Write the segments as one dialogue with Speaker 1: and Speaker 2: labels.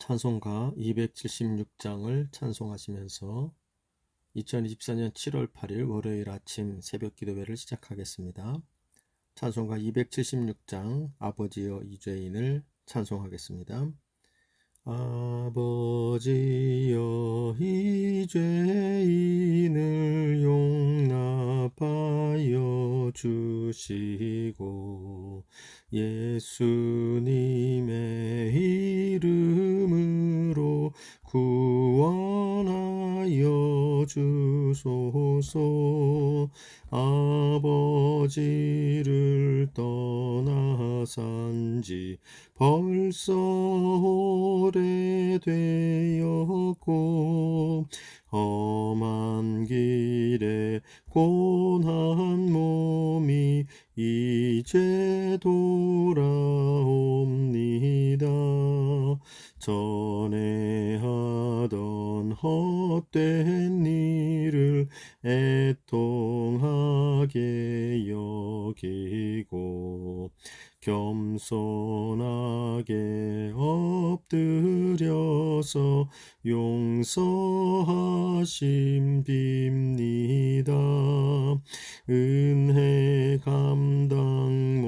Speaker 1: 찬송가 276장을 찬송하시면서 2024년 7월 8일 월요일 아침 새벽 기도회를 시작하겠습니다. 찬송가 276장 아버지여 이죄인을 찬송하겠습니다. 아버지여 이죄인을 용납하여 주시고 예수님의 이름으로 구원하여 주소서. 아버지를 떠나 산지 벌써 오래되었고 험한 길에 고난 몸이 이제 돌아옵니다. 전에 하던 헛된 일을 애통하게 여기고 겸손하게 엎드려서 용서하심 빕니다. 은혜 감당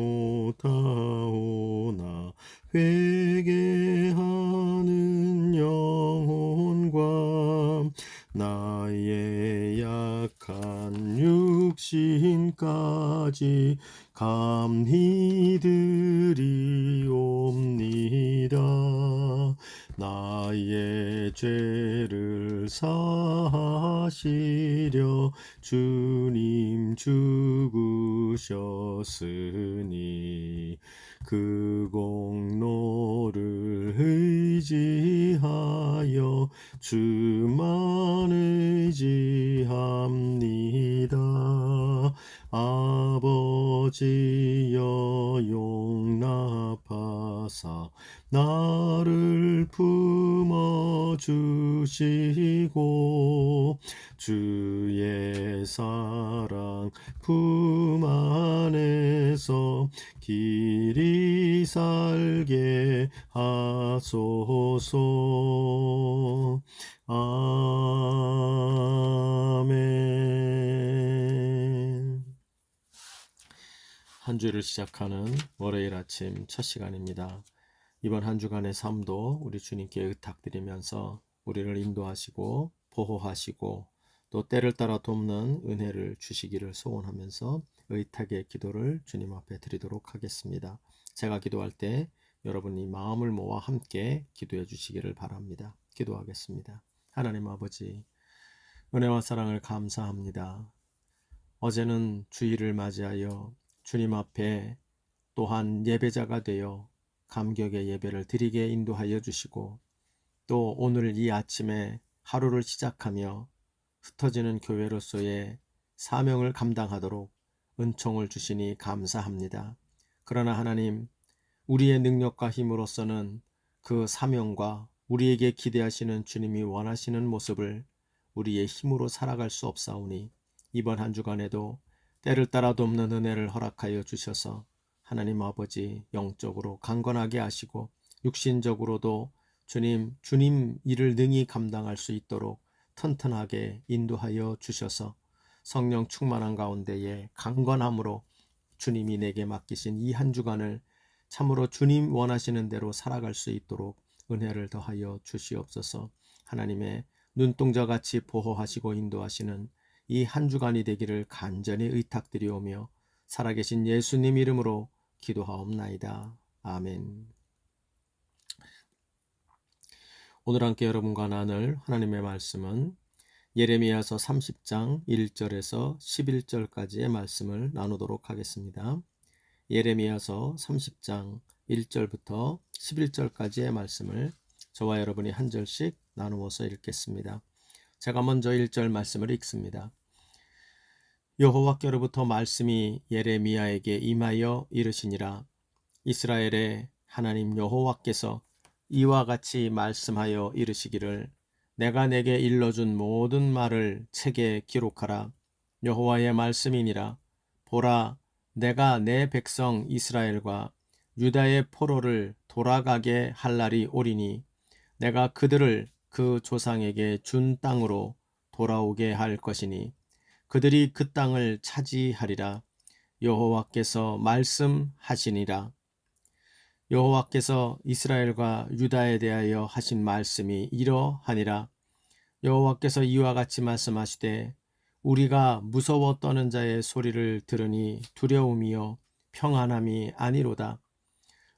Speaker 1: 못하오나 회개하는 영혼과 나의 약한 육신까지 감히 드리옵니다. 나의 죄를 사하시려 주님 죽으셨으니 그 공로를 의지하여 주만 의지합니다. 아버지여 용납하사 나를 품어주시고 주의 사랑 품 안에서 길이 살게 하소서. 아멘. 한 주를 시작하는 월요일 아침 첫 시간입니다. 이번 한 주간의 삶도 우리 주님께 의탁드리면서 우리를 인도하시고 보호하시고 또 때를 따라 돕는 은혜를 주시기를 소원하면서 의탁의 기도를 주님 앞에 드리도록 하겠습니다. 제가 기도할 때 여러분이 마음을 모아 함께 기도해 주시기를 바랍니다. 기도하겠습니다. 하나님 아버지, 은혜와 사랑을 감사합니다. 어제는 주일을 맞이하여 주님 앞에 또한 예배자가 되어 감격의 예배를 드리게 인도하여 주시고 또 오늘 이 아침에 하루를 시작하며 흩어지는 교회로서의 사명을 감당하도록 은총을 주시니 감사합니다. 그러나 하나님, 우리의 능력과 힘으로서는 그 사명과 우리에게 기대하시는 주님이 원하시는 모습을 우리의 힘으로 살아갈 수 없사오니 이번 한 주간에도 때를 따라 돕는 은혜를 허락하여 주셔서 하나님 아버지 영적으로 강건하게 하시고 육신적으로도 주님 일을 능히 감당할 수 있도록 튼튼하게 인도하여 주셔서 성령 충만한 가운데에 강건함으로 주님이 내게 맡기신 이 한 주간을 참으로 주님 원하시는 대로 살아갈 수 있도록 은혜를 더하여 주시옵소서. 하나님의 눈동자같이 보호하시고 인도하시는 이 한 주간이 되기를 간절히 의탁드리오며 살아계신 예수님 이름으로 기도하옵나이다. 아멘. 오늘 함께 여러분과 나눌 하나님의 말씀은 예레미야서 30장 1절에서 11절까지의 말씀을 나누도록 하겠습니다. 예레미야서 30장 1절부터 11절까지의 말씀을 저와 여러분이 한 절씩 나누어서 읽겠습니다. 제가 먼저 1절 말씀을 읽습니다. 여호와께로부터 말씀이 예레미야에게 임하여 이르시니라. 이스라엘의 하나님 여호와께서 이와 같이 말씀하여 이르시기를 내가 내게 일러준 모든 말을 책에 기록하라. 여호와의 말씀이니라. 보라, 내가 내 백성 이스라엘과 유다의 포로를 돌아가게 할 날이 오리니 내가 그들을 그 조상에게 준 땅으로 돌아오게 할 것이니 그들이 그 땅을 차지하리라. 여호와께서 말씀하시니라. 여호와께서 이스라엘과 유다에 대하여 하신 말씀이 이러하니라. 여호와께서 이와 같이 말씀하시되 우리가 무서워 떠는 자의 소리를 들으니 두려움이요 평안함이 아니로다.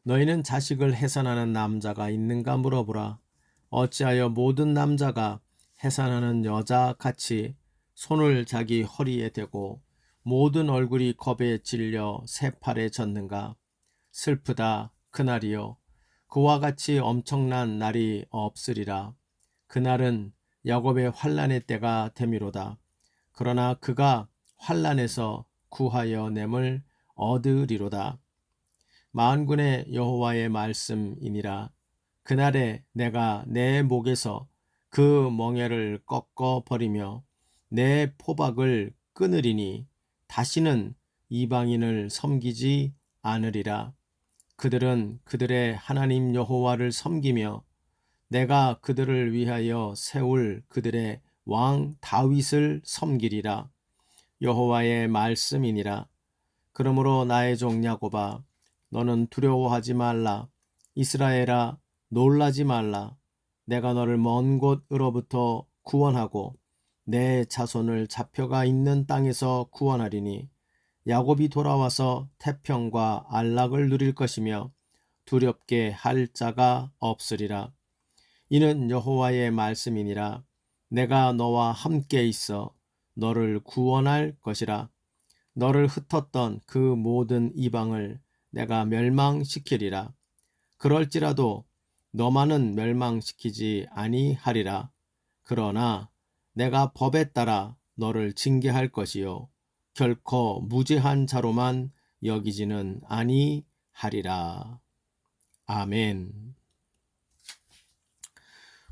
Speaker 1: 너희는 자식을 해산하는 남자가 있는가 물어보라. 어찌하여 모든 남자가 해산하는 여자 같이 손을 자기 허리에 대고 모든 얼굴이 겁에 질려 새팔에 젖는가. 슬프다 그날이요 그와 같이 엄청난 날이 없으리라. 그날은 야곱의 환난의 때가 되미로다. 그러나 그가 환난에서 구하여 냄을 얻으리로다. 만군의 여호와의 말씀이니라. 그날에 내가 내 목에서 그 멍에를 꺾어 버리며 내 포박을 끊으리니 다시는 이방인을 섬기지 않으리라. 그들은 그들의 하나님 여호와를 섬기며 내가 그들을 위하여 세울 그들의 왕 다윗을 섬기리라. 여호와의 말씀이니라. 그러므로 나의 종 야곱아 너는 두려워하지 말라. 이스라엘아 놀라지 말라. 내가 너를 먼 곳으로부터 구원하고 내 자손을 잡혀가 있는 땅에서 구원하리니 야곱이 돌아와서 태평과 안락을 누릴 것이며 두렵게 할 자가 없으리라. 이는 여호와의 말씀이니라. 내가 너와 함께 있어 너를 구원할 것이라. 너를 흩었던 그 모든 이방을 내가 멸망시키리라. 그럴지라도 너만은 멸망시키지 아니하리라. 그러나 내가 법에 따라 너를 징계할 것이요 결코 무죄한 자로만 여기지는 아니하리라. 아멘.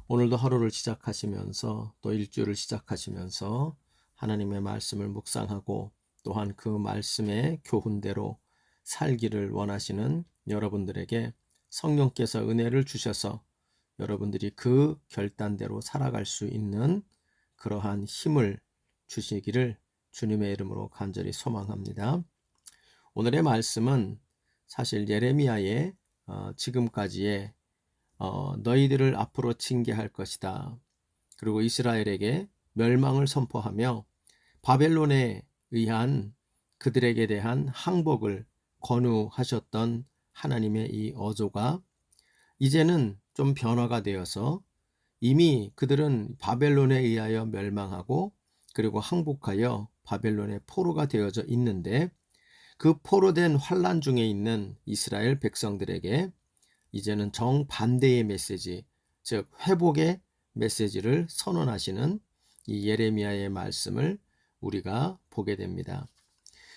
Speaker 1: 오늘도 하루를 시작하시면서 또 일주일을 시작하시면서 하나님의 말씀을 묵상하고 또한 그 말씀의 교훈대로 살기를 원하시는 여러분들에게 성령께서 은혜를 주셔서 여러분들이 그 결단대로 살아갈 수 있는 그러한 힘을 주시기를 주님의 이름으로 간절히 소망합니다. 오늘의 말씀은 사실 예레미야의 지금까지의 너희들을 앞으로 징계할 것이다. 그리고 이스라엘에게 멸망을 선포하며 바벨론에 의한 그들에게 대한 항복을 권유하셨던 하나님의 이 어조가 이제는 좀 변화가 되어서 이미 그들은 바벨론에 의하여 멸망하고 그리고 항복하여 바벨론의 포로가 되어져 있는데 그 포로된 환난 중에 있는 이스라엘 백성들에게 이제는 정반대의 메시지, 즉 회복의 메시지를 선언하시는 이 예레미야의 말씀을 우리가 보게 됩니다.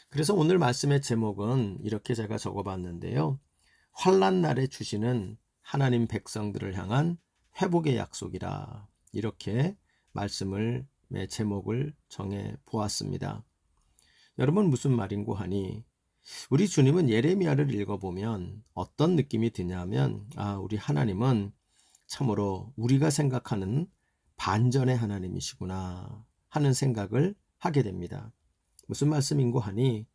Speaker 1: 그래서 오늘 말씀의 제목은 이렇게 제가 적어봤는데요. 환난 날에 주시는 하나님 백성들을 향한 회복의 약속이라 이렇게 말씀을 제목을 정해 보았습니다. 여러분 무슨 말인고 하니 우리 주님은 예레미야를 읽어보면 어떤 느낌이 드냐면 우리 하나님은 참으로 우리가 생각하는 반전의 하나님이시구나 하는 생각을 하게 됩니다. 무슨 말씀인고 하니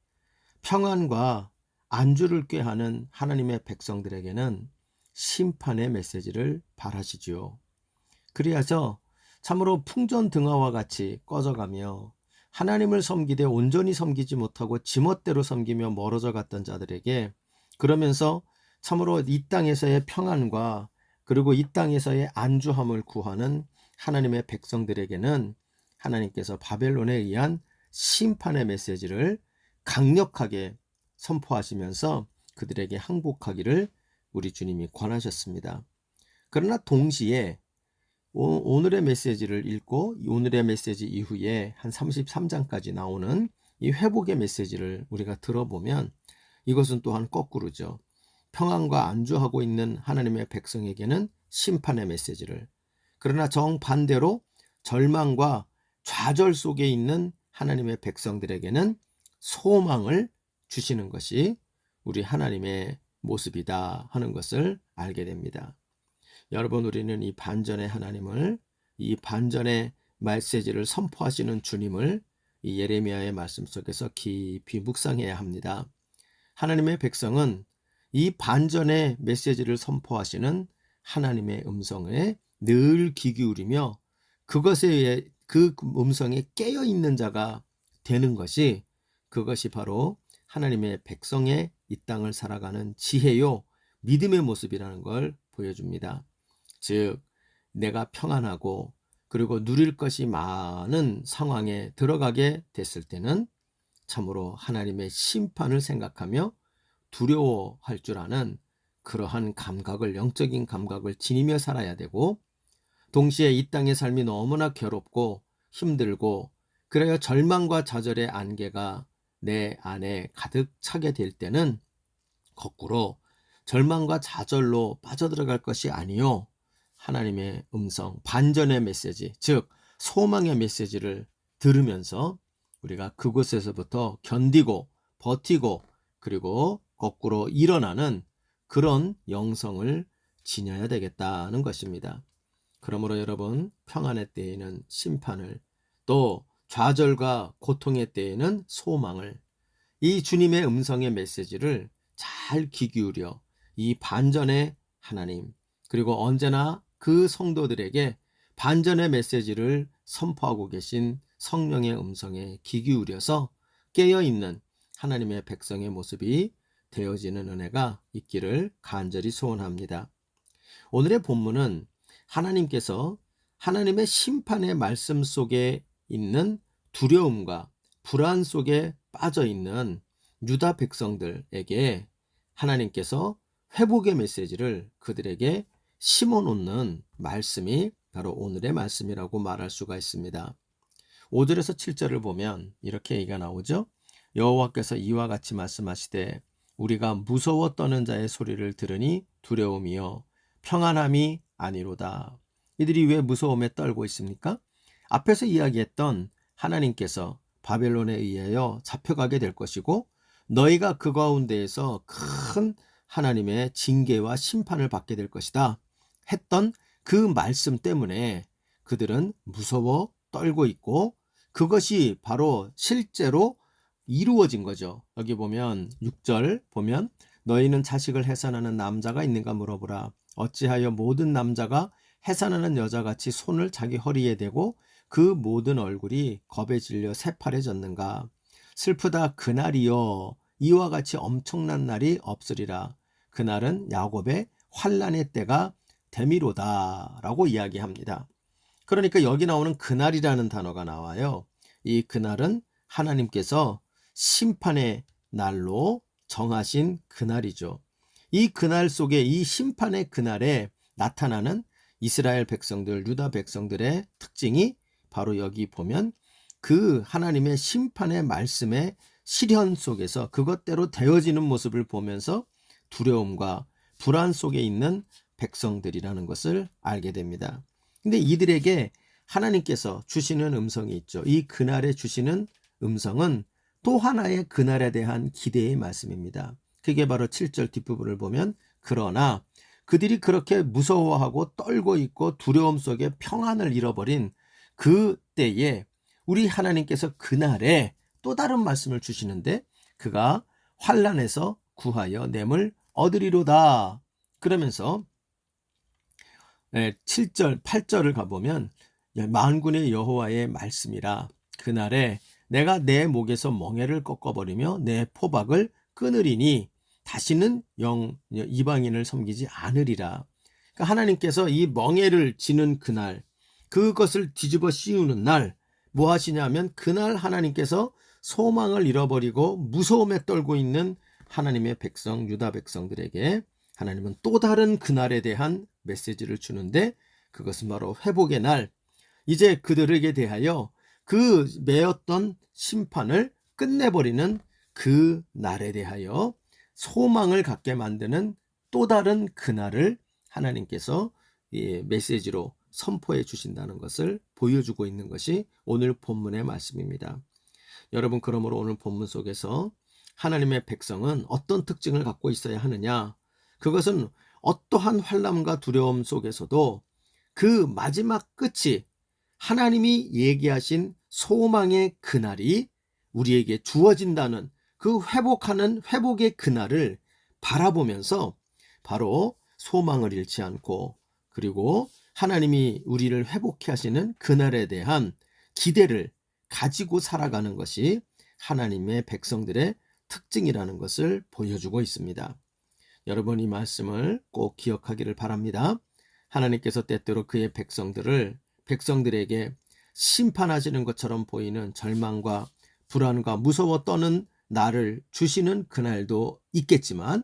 Speaker 1: 평안과 안주를 꾀하는 하나님의 백성들에게는 심판의 메시지를 바라시지요. 그리하여 참으로 풍전등화와 같이 꺼져가며 하나님을 섬기되 온전히 섬기지 못하고 지멋대로 섬기며 멀어져 갔던 자들에게 그러면서 참으로 이 땅에서의 평안과 그리고 이 땅에서의 안주함을 구하는 하나님의 백성들에게는 하나님께서 바벨론에 의한 심판의 메시지를 강력하게 선포하시면서 그들에게 항복하기를 우리 주님이 권하셨습니다. 그러나 동시에 오늘의 메시지를 읽고 오늘의 메시지 이후에 한 33장까지 나오는 이 회복의 메시지를 우리가 들어보면 이것은 또한 거꾸로죠. 평안과 안주하고 있는 하나님의 백성에게는 심판의 메시지를, 그러나 정반대로 절망과 좌절 속에 있는 하나님의 백성들에게는 소망을 주시는 것이 우리 하나님의 모습이다 하는 것을 알게 됩니다. 여러분, 우리는 이 반전의 하나님을, 이 반전의 메시지를 선포하시는 주님을 이 예레미야의 말씀 속에서 깊이 묵상해야 합니다. 하나님의 백성은 이 반전의 메시지를 선포하시는 하나님의 음성에 늘 귀 기울이며 그것에 의해 그 음성에 깨어 있는 자가 되는 것이, 그것이 바로 하나님의 백성의 이 땅을 살아가는 지혜요 믿음의 모습이라는 걸 보여줍니다. 즉, 내가 평안하고 그리고 누릴 것이 많은 상황에 들어가게 됐을 때는 참으로 하나님의 심판을 생각하며 두려워할 줄 아는 그러한 감각을, 영적인 감각을 지니며 살아야 되고, 동시에 이 땅의 삶이 너무나 괴롭고 힘들고 그래야 절망과 좌절의 안개가 내 안에 가득 차게 될 때는 거꾸로 절망과 좌절로 빠져들어갈 것이 아니요, 하나님의 음성, 반전의 메시지, 즉 소망의 메시지를 들으면서 우리가 그곳에서부터 견디고 버티고 그리고 거꾸로 일어나는 그런 영성을 지녀야 되겠다는 것입니다. 그러므로 여러분, 평안의 때에는 심판을, 또 좌절과 고통의 때에는 소망을, 이 주님의 음성의 메시지를 잘 귀 기울여 이 반전의 하나님, 그리고 언제나 그 성도들에게 반전의 메시지를 선포하고 계신 성령의 음성에 귀 기울여서 깨어있는 하나님의 백성의 모습이 되어지는 은혜가 있기를 간절히 소원합니다. 오늘의 본문은 하나님께서 하나님의 심판의 말씀 속에 있는 두려움과 불안 속에 빠져 있는 유다 백성들에게 하나님께서 회복의 메시지를 그들에게 심어 놓는 말씀이 바로 오늘의 말씀이라고 말할 수가 있습니다. 5절에서 7절을 보면 이렇게 얘기가 나오죠. 여호와께서 이와 같이 말씀하시되 우리가 무서워 떠는 자의 소리를 들으니 두려움이요 평안함이 아니로다. 이들이 왜 무서움에 떨고 있습니까? 앞에서 이야기했던 하나님께서 바벨론에 의하여 잡혀가게 될 것이고 너희가 그 가운데에서 큰 하나님의 징계와 심판을 받게 될 것이다 했던 그 말씀 때문에 그들은 무서워 떨고 있고, 그것이 바로 실제로 이루어진 거죠. 여기 보면 6절 보면 너희는 자식을 해산하는 남자가 있는가 물어보라. 어찌하여 모든 남자가 해산하는 여자같이 손을 자기 허리에 대고 그 모든 얼굴이 겁에 질려 새파래졌는가. 슬프다 그날이여, 이와 같이 엄청난 날이 없으리라. 그날은 야곱의 환난의 때가 되미로다 라고 이야기합니다. 그러니까 여기 나오는 그날이라는 단어가 나와요. 이 그날은 하나님께서 심판의 날로 정하신 그날이죠. 이 그날 속에, 이 심판의 그날에 나타나는 이스라엘 백성들, 유다 백성들의 특징이 바로 여기 보면 그 하나님의 심판의 말씀의 실현 속에서 그것대로 되어지는 모습을 보면서 두려움과 불안 속에 있는 백성들이라는 것을 알게 됩니다. 근데 이들에게 하나님께서 주시는 음성이 있죠. 이 그날에 주시는 음성은 또 하나의 그날에 대한 기대의 말씀입니다. 그게 바로 7절 뒷부분을 보면 그러나 그들이 그렇게 무서워하고 떨고 있고 두려움 속에 평안을 잃어버린 그 때에 우리 하나님께서 그날에 또 다른 말씀을 주시는데 그가 환난에서 구하여 냄을 얻으리로다. 그러면서 7절, 8절을 가보면 만군의 여호와의 말씀이라. 그날에 내가 내 목에서 멍에를 꺾어버리며 내 포박을 끊으리니 다시는 이방인을 섬기지 않으리라. 그러니까 하나님께서 이 멍에를 지는 그날, 그것을 뒤집어 씌우는 날, 뭐 하시냐면 그날 하나님께서 소망을 잃어버리고 무서움에 떨고 있는 하나님의 백성, 유다 백성들에게 하나님은 또 다른 그날에 대한 메시지를 주는데 그것은 바로 회복의 날, 이제 그들에게 대하여 그 매었던 심판을 끝내버리는 그 날에 대하여 소망을 갖게 만드는 또 다른 그날을 하나님께서 메시지로 선포해 주신다는 것을 보여주고 있는 것이 오늘 본문의 말씀입니다. 여러분, 그러므로 오늘 본문 속에서 하나님의 백성은 어떤 특징을 갖고 있어야 하느냐? 그것은 어떠한 환난과 두려움 속에서도 그 마지막 끝이 하나님이 얘기하신 소망의 그날이 우리에게 주어진다는 그 회복하는 회복의 그날을 바라보면서 바로 소망을 잃지 않고, 그리고 하나님이 우리를 회복해 하시는 그날에 대한 기대를 가지고 살아가는 것이 하나님의 백성들의 특징이라는 것을 보여주고 있습니다. 여러분, 이 말씀을 꼭 기억하기를 바랍니다. 하나님께서 때때로 그의 백성들에게 심판하시는 것처럼 보이는 절망과 불안과 무서워 떠는 날을 주시는 그날도 있겠지만,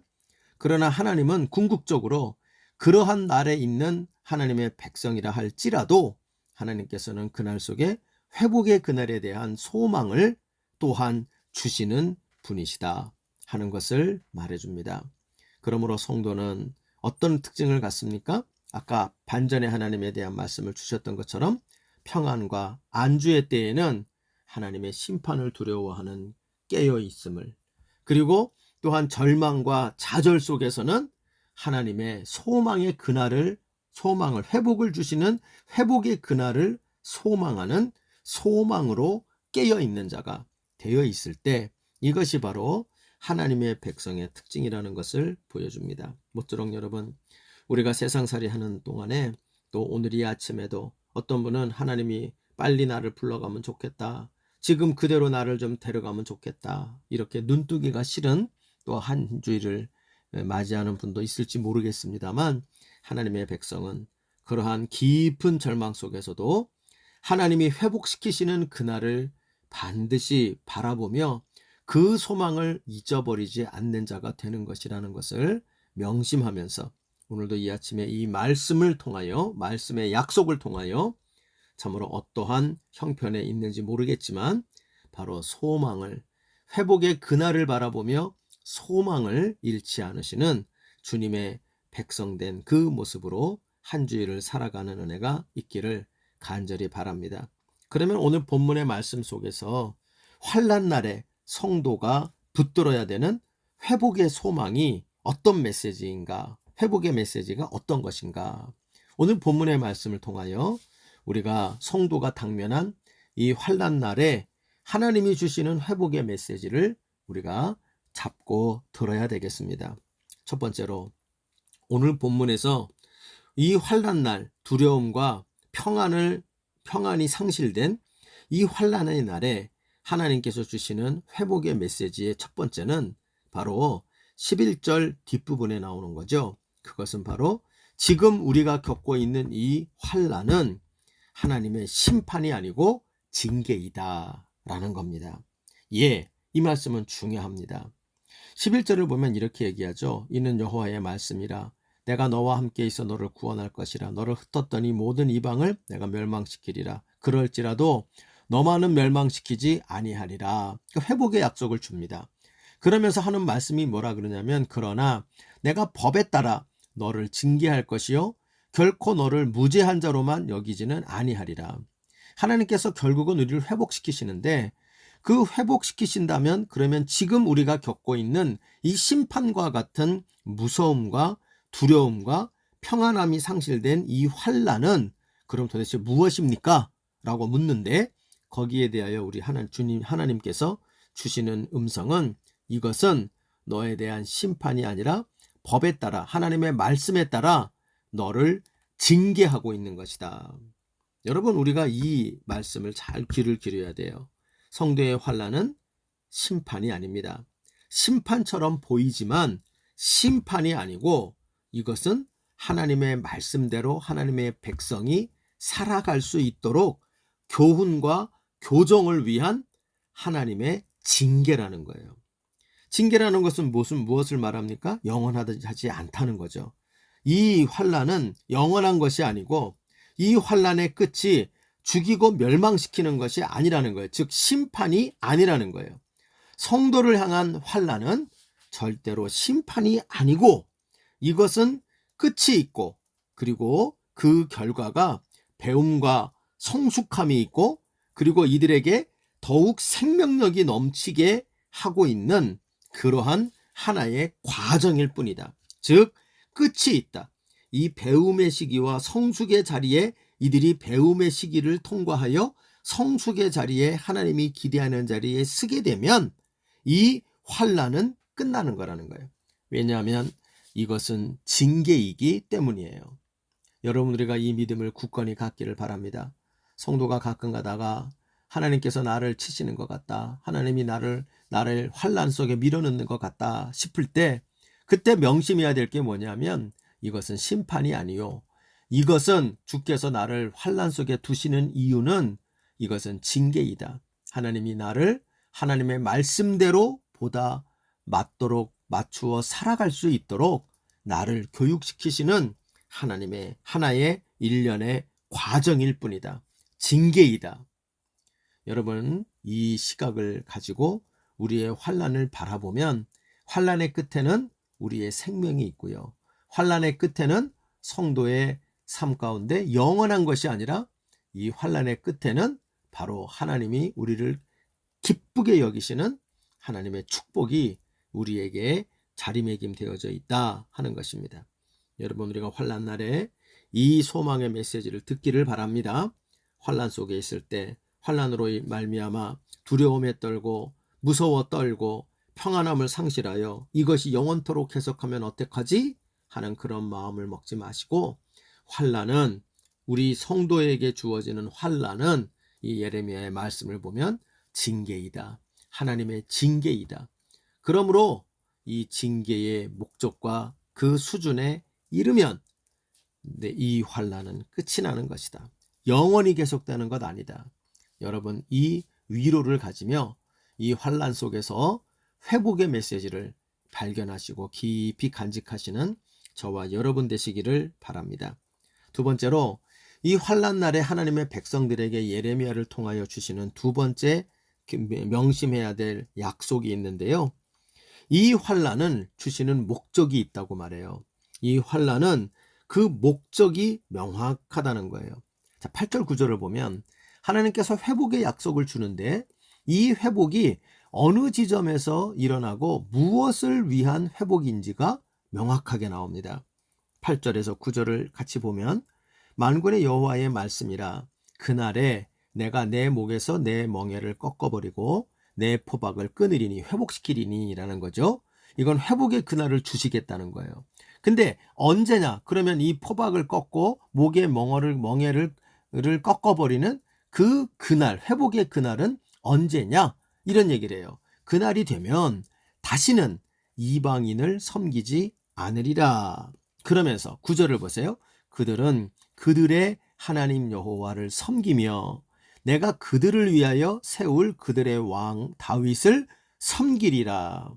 Speaker 1: 그러나 하나님은 궁극적으로 그러한 날에 있는 하나님의 백성이라 할지라도 하나님께서는 그날 속에 회복의 그날에 대한 소망을 또한 주시는 분이시다 하는 것을 말해줍니다. 그러므로 성도는 어떤 특징을 갖습니까? 아까 반전의 하나님에 대한 말씀을 주셨던 것처럼 평안과 안주의 때에는 하나님의 심판을 두려워하는 깨어있음을, 그리고 또한 절망과 좌절 속에서는 하나님의 소망의 그날을, 소망을, 회복을 주시는 회복의 그날을 소망하는 소망으로 깨어있는 자가 되어 있을 때, 이것이 바로 하나님의 백성의 특징이라는 것을 보여줍니다. 모쪼록 여러분, 우리가 세상살이 하는 동안에, 또 오늘 이 아침에도 어떤 분은 하나님이 빨리 나를 불러가면 좋겠다, 지금 그대로 나를 좀 데려가면 좋겠다, 이렇게 눈뜨기가 싫은 또 한 주일을 맞이하는 분도 있을지 모르겠습니다만, 하나님의 백성은 그러한 깊은 절망 속에서도 하나님이 회복시키시는 그날을 반드시 바라보며 그 소망을 잊어버리지 않는 자가 되는 것이라는 것을 명심하면서, 오늘도 이 아침에 이 말씀을 통하여, 말씀의 약속을 통하여 참으로 어떠한 형편에 있는지 모르겠지만 바로 소망을, 회복의 그날을 바라보며 소망을 잃지 않으시는 주님의 백성된 그 모습으로 한 주일을 살아가는 은혜가 있기를 간절히 바랍니다. 그러면 오늘 본문의 말씀 속에서 환난 날에 성도가 붙들어야 되는 회복의 소망이 어떤 메시지인가, 회복의 메시지가 어떤 것인가, 오늘 본문의 말씀을 통하여 우리가 성도가 당면한 이 환난 날에 하나님이 주시는 회복의 메시지를 우리가 잡고 들어야 되겠습니다. 첫 번째로, 오늘 본문에서 이 환난 날 두려움과 평안이 상실된 이 환난의 날에 하나님께서 주시는 회복의 메시지의 첫 번째는 바로 11절 뒷부분에 나오는 거죠. 그것은 바로 지금 우리가 겪고 있는 이 환난은 하나님의 심판이 아니고 징계이다 라는 겁니다. 예, 이 말씀은 중요합니다. 11절을 보면 이렇게 얘기하죠. 이는 여호와의 말씀이라. 내가 너와 함께 있어 너를 구원할 것이라. 너를 흩었던 이 모든 이방을 내가 멸망시키리라. 그럴지라도 너만은 멸망시키지 아니하리라. 회복의 약속을 줍니다. 그러면서 하는 말씀이 뭐라 그러냐면, 그러나 내가 법에 따라 너를 징계할 것이요 결코 너를 무죄한 자로만 여기지는 아니하리라. 하나님께서 결국은 우리를 회복시키시는데, 그 회복시키신다면 그러면 지금 우리가 겪고 있는 이 심판과 같은 무서움과 두려움과 평안함이 상실된 이 환난은 그럼 도대체 무엇입니까? 라고 묻는데, 거기에 대하여 우리 하나님께서 주시는 음성은, 이것은 너에 대한 심판이 아니라 법에 따라, 하나님의 말씀에 따라 너를 징계하고 있는 것이다. 여러분, 우리가 이 말씀을 잘 귀를 기울여야 돼요. 성도의 환난은 심판이 아닙니다. 심판처럼 보이지만 심판이 아니고, 이것은 하나님의 말씀대로 하나님의 백성이 살아갈 수 있도록 교훈과 교정을 위한 하나님의 징계라는 거예요. 징계라는 것은 무엇을 말합니까? 영원하지 않다는 거죠. 이 환난은 영원한 것이 아니고, 이 환난의 끝이 죽이고 멸망시키는 것이 아니라는 거예요. 즉 심판이 아니라는 거예요. 성도를 향한 환난은 절대로 심판이 아니고, 이것은 끝이 있고, 그리고 그 결과가 배움과 성숙함이 있고, 그리고 이들에게 더욱 생명력이 넘치게 하고 있는 그러한 하나의 과정일 뿐이다. 즉 끝이 있다. 이 배움의 시기와 성숙의 자리에 이들이 배움의 시기를 통과하여 성숙의 자리에 하나님이 기대하는 자리에 서게 되면 이 환난은 끝나는 거라는 거예요. 왜냐하면 이것은 징계이기 때문이에요. 여러분, 우리가 이 믿음을 굳건히 갖기를 바랍니다. 성도가 가끔 가다가 하나님께서 나를 치시는 것 같다, 하나님이 나를 환난 속에 밀어넣는 것 같다 싶을 때 그때 명심해야 될 게 뭐냐면 이것은 심판이 아니요, 이것은 주께서 나를 환난 속에 두시는 이유는 이것은 징계이다. 하나님이 나를 하나님의 말씀대로 보다 맞도록 맞추어 살아갈 수 있도록 나를 교육시키시는 하나님의 하나의 일련의 과정일 뿐이다. 징계이다. 여러분, 이 시각을 가지고 우리의 환난을 바라보면 환난의 끝에는 우리의 생명이 있고요, 환난의 끝에는 성도의 삶 가운데 영원한 것이 아니라 이 환난의 끝에는 바로 하나님이 우리를 기쁘게 여기시는 하나님의 축복이 우리에게 자리매김되어져 있다 하는 것입니다. 여러분, 우리가 환난 날에 이 소망의 메시지를 듣기를 바랍니다. 환난 속에 있을 때 환난으로 말미암아 두려움에 떨고 무서워 떨고 평안함을 상실하여 이것이 영원토록 계속하면 어떡하지 하는 그런 마음을 먹지 마시고, 환난은 우리 성도에게 주어지는 환난은 이 예레미야의 말씀을 보면 징계이다. 하나님의 징계이다. 그러므로 이 징계의 목적과 그 수준에 이르면 이 환난은 끝이 나는 것이다. 영원히 계속되는 것 아니다. 여러분, 이 위로를 가지며 이 환난 속에서 회복의 메시지를 발견하시고 깊이 간직하시는 저와 여러분 되시기를 바랍니다. 두 번째로, 이 환난 날에 하나님의 백성들에게 예레미야를 통하여 주시는 두 번째 명심해야 될 약속이 있는데요, 이 환난은 주시는 목적이 있다고 말해요. 이 환난은 그 목적이 명확하다는 거예요. 자, 8절 9절을 보면 하나님께서 회복의 약속을 주는데 이 회복이 어느 지점에서 일어나고 무엇을 위한 회복인지가 명확하게 나옵니다. 8절에서 9절을 같이 보면 만군의 여호와의 말씀이라, 그날에 내가 내 목에서 내 멍에를 꺾어버리고 내 포박을 끊으리니, 회복시키리니 라는 거죠. 이건 회복의 그날을 주시겠다는 거예요. 근데 언제냐? 그러면 이 포박을 꺾고 목의 멍에를 꺾어버리는 그날, 회복의 그날은 언제냐? 이런 얘기를 해요. 그날이 되면 다시는 이방인을 섬기지 않으리라. 그러면서 9절을 보세요. 그들은 그들의 하나님 여호와를 섬기며 내가 그들을 위하여 세울 그들의 왕 다윗을 섬기리라.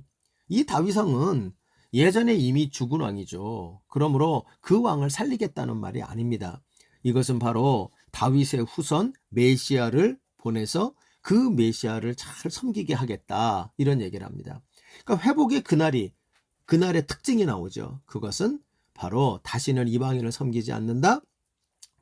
Speaker 1: 이 다윗왕은 예전에 이미 죽은 왕이죠. 그러므로 그 왕을 살리겠다는 말이 아닙니다. 이것은 바로 다윗의 후손 메시아를 보내서 그 메시아를 잘 섬기게 하겠다, 이런 얘기를 합니다. 그러니까 회복의 그날의 특징이 나오죠. 그것은 바로 다시는 이방인을 섬기지 않는다.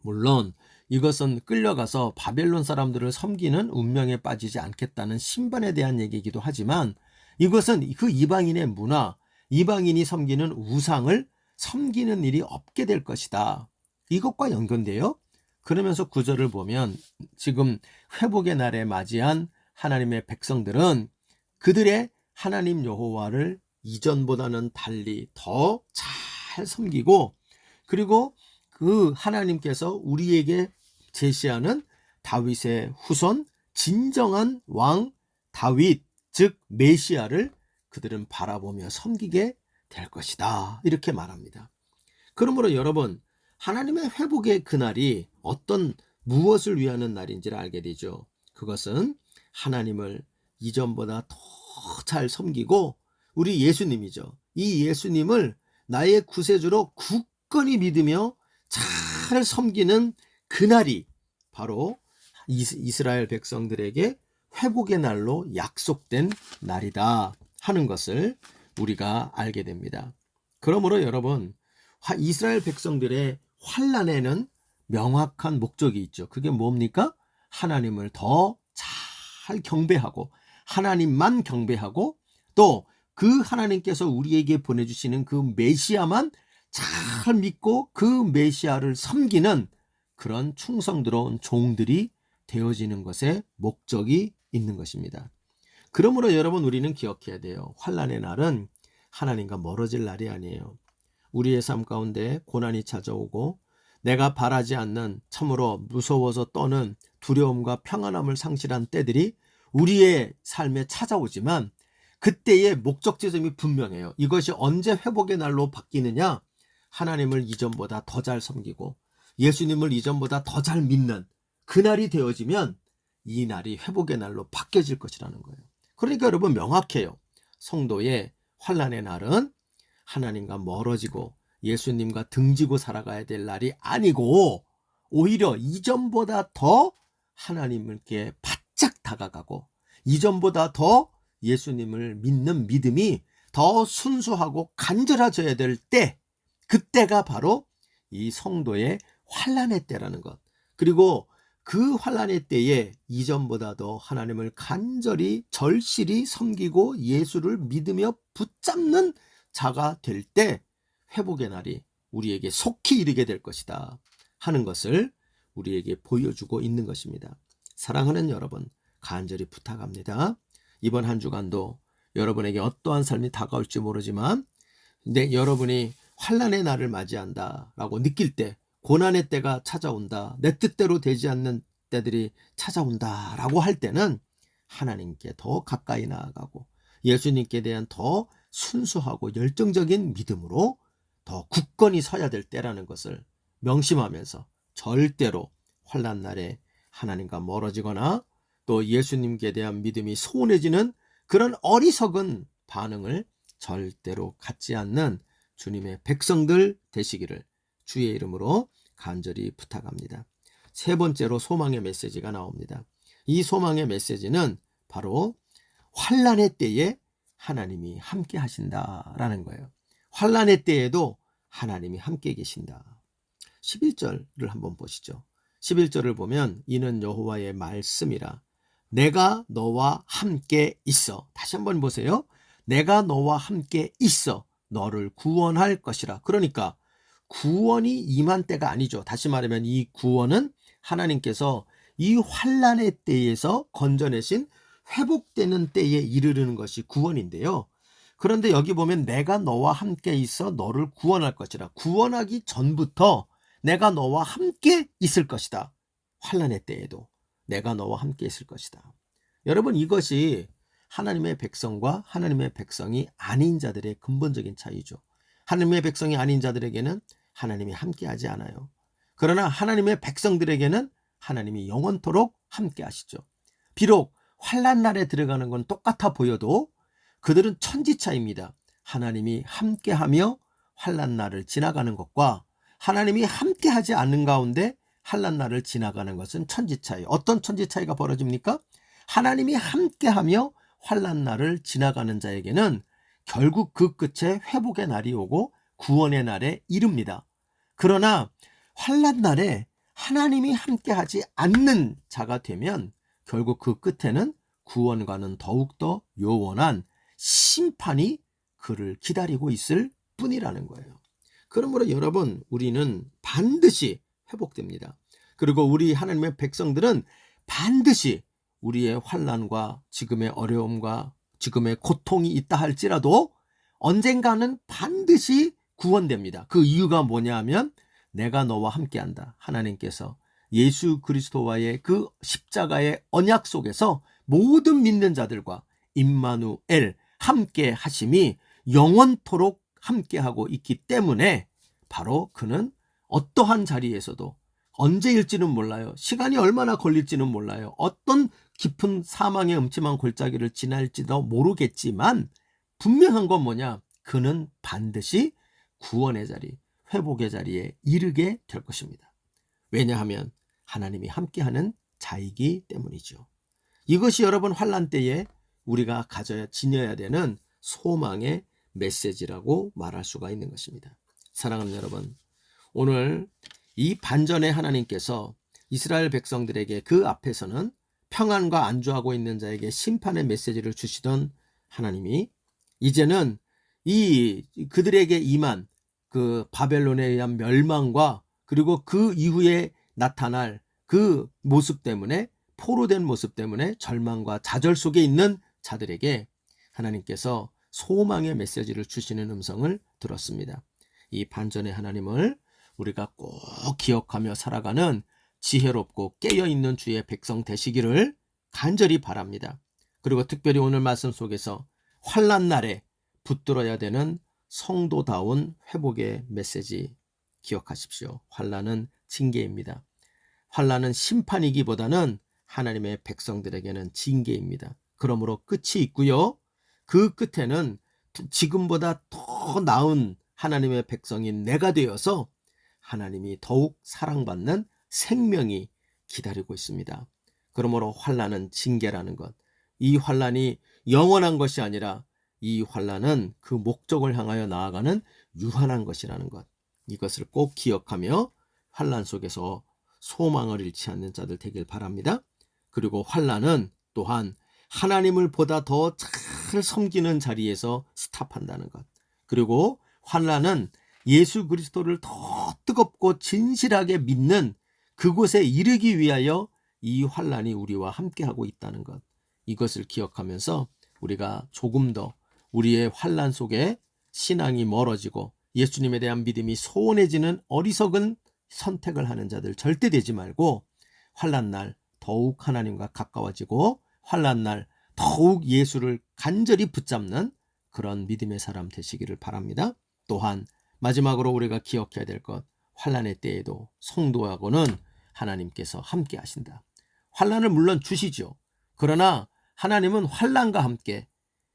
Speaker 1: 물론 이것은 끌려가서 바벨론 사람들을 섬기는 운명에 빠지지 않겠다는 신분에 대한 얘기이기도 하지만, 이것은 그 이방인의 문화, 이방인이 섬기는 우상을 섬기는 일이 없게 될 것이다. 이것과 연관돼요. 그러면서 구절을 보면 지금 회복의 날에 맞이한 하나님의 백성들은 그들의 하나님 여호와를 이전보다는 달리 더 잘 섬기고, 그리고 그 하나님께서 우리에게 제시하는 다윗의 후손 진정한 왕 다윗, 즉 메시아를 그들은 바라보며 섬기게 될 것이다, 이렇게 말합니다. 그러므로 여러분, 하나님의 회복의 그날이 무엇을 위하는 날인지를 알게 되죠. 그것은 하나님을 이전보다 더 잘 섬기고, 우리 예수님이죠. 이 예수님을 나의 구세주로 굳건히 믿으며 잘 섬기는 그날이 바로 이스라엘 백성들에게 회복의 날로 약속된 날이다 하는 것을 우리가 알게 됩니다. 그러므로 여러분, 이스라엘 백성들의 환난에는 명확한 목적이 있죠. 그게 뭡니까? 하나님을 더 잘 경배하고, 하나님만 경배하고, 또 그 하나님께서 우리에게 보내주시는 그 메시아만 잘 믿고 그 메시아를 섬기는 그런 충성스러운 종들이 되어지는 것에 목적이 있는 것입니다. 그러므로 여러분, 우리는 기억해야 돼요. 환난의 날은 하나님과 멀어질 날이 아니에요. 우리의 삶 가운데 고난이 찾아오고 내가 바라지 않는, 참으로 무서워서 떠는 두려움과 평안함을 상실한 때들이 우리의 삶에 찾아오지만 그때의 목적 지점이 분명해요. 이것이 언제 회복의 날로 바뀌느냐? 하나님을 이전보다 더 잘 섬기고 예수님을 이전보다 더 잘 믿는 그날이 되어지면 이 날이 회복의 날로 바뀌어질 것이라는 거예요. 그러니까 여러분, 명확해요. 성도의 환난의 날은 하나님과 멀어지고 예수님과 등지고 살아가야 될 날이 아니고, 오히려 이전보다 더 하나님께 바짝 다가가고 이전보다 더 예수님을 믿는 믿음이 더 순수하고 간절해져야 될 때, 그때가 바로 이 성도의 환난의 때라는 것. 그리고 그 환난의 때에 이전보다 더 하나님을 간절히 절실히 섬기고 예수를 믿으며 붙잡는 자가 될 때 회복의 날이 우리에게 속히 이르게 될 것이다 하는 것을 우리에게 보여주고 있는 것입니다. 사랑하는 여러분, 간절히 부탁합니다. 이번 한 주간도 여러분에게 어떠한 삶이 다가올지 모르지만 여러분이 환난의 날을 맞이한다라고 느낄 때, 고난의 때가 찾아온다, 내 뜻대로 되지 않는 때들이 찾아온다라고 할 때는 하나님께 더 가까이 나아가고 예수님께 대한 더 순수하고 열정적인 믿음으로 더 굳건히 서야 될 때라는 것을 명심하면서 절대로 환난 날에 하나님과 멀어지거나 또 예수님께 대한 믿음이 소원해지는 그런 어리석은 반응을 절대로 갖지 않는 주님의 백성들 되시기를 주의 이름으로 간절히 부탁합니다. 세 번째로 소망의 메시지가 나옵니다. 이 소망의 메시지는 바로 환난의 때에 하나님이 함께 하신다라는 거예요. 환난의 때에도 하나님이 함께 계신다. 11절을 한번 보시죠. 11절을 보면 이는 여호와의 말씀이라 내가 너와 함께 있어. 다시 한번 보세요. 내가 너와 함께 있어 너를 구원할 것이라. 그러니까 구원이 임한 때가 아니죠. 다시 말하면 이 구원은 하나님께서 이 환난의 때에서 건져내신 회복되는 때에 이르르는 것이 구원인데요. 그런데 여기 보면 내가 너와 함께 있어 너를 구원할 것이라. 구원하기 전부터 내가 너와 함께 있을 것이다. 환난의 때에도 내가 너와 함께 있을 것이다. 여러분, 이것이 하나님의 백성과 하나님의 백성이 아닌 자들의 근본적인 차이죠. 하나님의 백성이 아닌 자들에게는 하나님이 함께하지 않아요. 그러나 하나님의 백성들에게는 하나님이 영원토록 함께하시죠. 비록 환난 날에 들어가는 건 똑같아 보여도 그들은 천지차이입니다. 하나님이 함께하며 환난 날을 지나가는 것과 하나님이 함께하지 않는 가운데 환난 날을 지나가는 것은 천지차이. 어떤 천지차이가 벌어집니까? 하나님이 함께하며 환난 날을 지나가는 자에게는 결국 그 끝에 회복의 날이 오고 구원의 날에 이릅니다. 그러나 환난 날에 하나님이 함께하지 않는 자가 되면 결국 그 끝에는 구원과는 더욱더 요원한 심판이 그를 기다리고 있을 뿐이라는 거예요. 그러므로 여러분, 우리는 반드시 회복됩니다. 그리고 우리 하나님의 백성들은 반드시 우리의 환난과 지금의 어려움과 지금의 고통이 있다 할지라도 언젠가는 반드시 구원됩니다. 그 이유가 뭐냐 하면 내가 너와 함께한다. 하나님께서 예수 그리스도와의 그 십자가의 언약 속에서 모든 믿는 자들과 임마누엘 함께 하심이 영원토록 함께하고 있기 때문에 바로 그는 어떠한 자리에서도 언제일지는 몰라요. 시간이 얼마나 걸릴지는 몰라요. 어떤 깊은 사망의 음침한 골짜기를 지날지도 모르겠지만 분명한 건 뭐냐? 그는 반드시 구원의 자리, 회복의 자리에 이르게 될 것입니다. 왜냐하면 하나님이 함께하는 자이기 때문이죠. 이것이 여러분 환난 때에 우리가 지녀야 되는 소망의 메시지라고 말할 수가 있는 것입니다. 사랑하는 여러분, 오늘 이 반전에 하나님께서 이스라엘 백성들에게 그 앞에서는 평안과 안주하고 있는 자에게 심판의 메시지를 주시던 하나님이 이제는 그들에게 임한 그 바벨론에 의한 멸망과 그리고 그 이후에 나타날 그 모습 때문에, 포로된 모습 때문에 절망과 좌절 속에 있는 자들에게 하나님께서 소망의 메시지를 주시는 음성을 들었습니다. 이 반전의 하나님을 우리가 꼭 기억하며 살아가는 지혜롭고 깨어있는 주의 백성 되시기를 간절히 바랍니다. 그리고 특별히 오늘 말씀 속에서 환난 날에 붙들어야 되는 성도다운 회복의 메시지 기억하십시오. 환난은 징계입니다. 환난은 심판이기보다는 하나님의 백성들에게는 징계입니다. 그러므로 끝이 있고요. 그 끝에는 지금보다 더 나은 하나님의 백성인 내가 되어서 하나님이 더욱 사랑받는 생명이 기다리고 있습니다. 그러므로 환난은 징계라는 것, 이 환난이 영원한 것이 아니라 이 환난은 그 목적을 향하여 나아가는 유한한 것이라는 것, 이것을 꼭 기억하며 환난 속에서 소망을 잃지 않는 자들 되길 바랍니다. 그리고 환난은 또한 하나님을 보다 더 잘 섬기는 자리에서 스탑한다는 것, 그리고 환난은 예수 그리스도를 더 뜨겁고 진실하게 믿는 그곳에 이르기 위하여 이 환난이 우리와 함께하고 있다는 것, 이것을 기억하면서 우리가 조금 더 우리의 환난 속에 신앙이 멀어지고 예수님에 대한 믿음이 소원해지는 어리석은 선택을 하는 자들 절대 되지 말고, 환난 날 더욱 하나님과 가까워지고 환난 날 더욱 예수를 간절히 붙잡는 그런 믿음의 사람 되시기를 바랍니다. 또한 마지막으로 우리가 기억해야 될 것, 환난의 때에도 성도하고는 하나님께서 함께 하신다. 환난을 물론 주시죠. 그러나 하나님은 환난과 함께,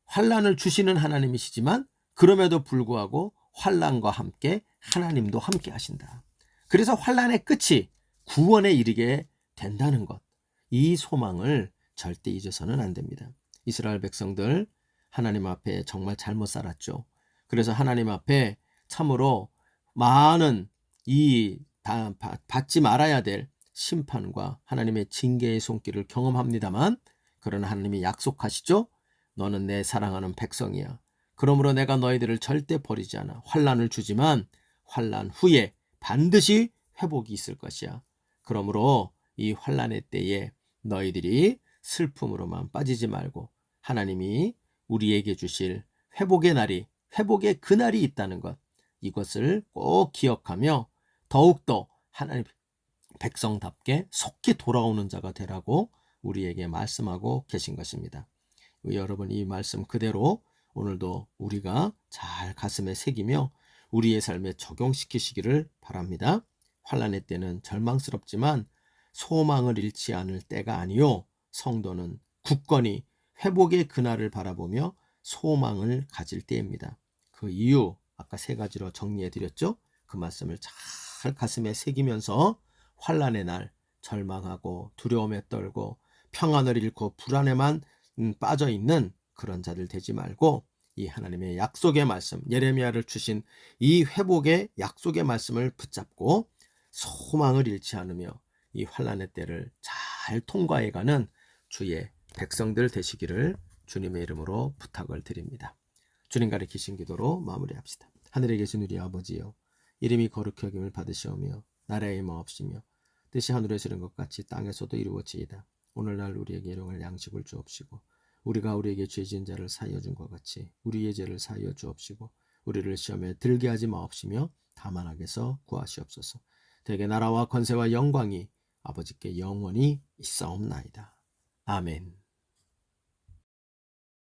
Speaker 1: 환난을 주시는 하나님이시지만 그럼에도 불구하고 환난과 함께 하나님도 함께 하신다. 그래서 환난의 끝이 구원에 이르게 된다는 것, 이 소망을 절대 잊어서는 안 됩니다. 이스라엘 백성들 하나님 앞에 정말 잘못 살았죠. 그래서 하나님 앞에 참으로 많은 받지 말아야 될 심판과 하나님의 징계의 손길을 경험합니다만, 그러나 하나님이 약속하시죠. 너는 내 사랑하는 백성이야. 그러므로 내가 너희들을 절대 버리지 않아. 환난을 주지만 환난 후에 반드시 회복이 있을 것이야. 그러므로 이 환난의 때에 너희들이 슬픔으로만 빠지지 말고 하나님이 우리에게 주실 회복의 날이, 회복의 그날이 있다는 것, 이것을 꼭 기억하며 더욱더 하나님 백성답게 속히 돌아오는 자가 되라고 우리에게 말씀하고 계신 것입니다. 여러분, 이 말씀 그대로 오늘도 우리가 잘 가슴에 새기며 우리의 삶에 적용시키시기를 바랍니다. 환난의 때는 절망스럽지만 소망을 잃지 않을 때가 아니요, 성도는 굳건히 회복의 그날을 바라보며 소망을 가질 때입니다. 그 이유 아까 3가지로 정리해 드렸죠. 그 말씀을 잘 가슴에 새기면서 환난의 날 절망하고 두려움에 떨고 평안을 잃고 불안에만 빠져 있는 그런 자들 되지 말고, 이 하나님의 약속의 말씀, 예레미야를 주신 이 회복의 약속의 말씀을 붙잡고 소망을 잃지 않으며 이 환난의 때를 잘 통과해가는 주의 백성들 되시기를 주님의 이름으로 부탁을 드립니다. 주님 가리키신 기도로 마무리합시다. 하늘에 계신 우리 아버지여, 이름이 거룩히 여김을 받으시오며 나라의 마옵시며 뜻이 하늘에서 이룬 것 같이 땅에서도 이루어지이다. 오늘날 우리에게 일용할 양식을 주옵시고 우리가 우리에게 죄진 자를 사하여 준 것 같이 우리의 죄를 사하여 주옵시고 우리를 시험에 들게 하지 마옵시며 다만 악에서 구하시옵소서. 대개 나라와 권세와 영광이 아버지께 영원히 있사옵나이다. 아멘.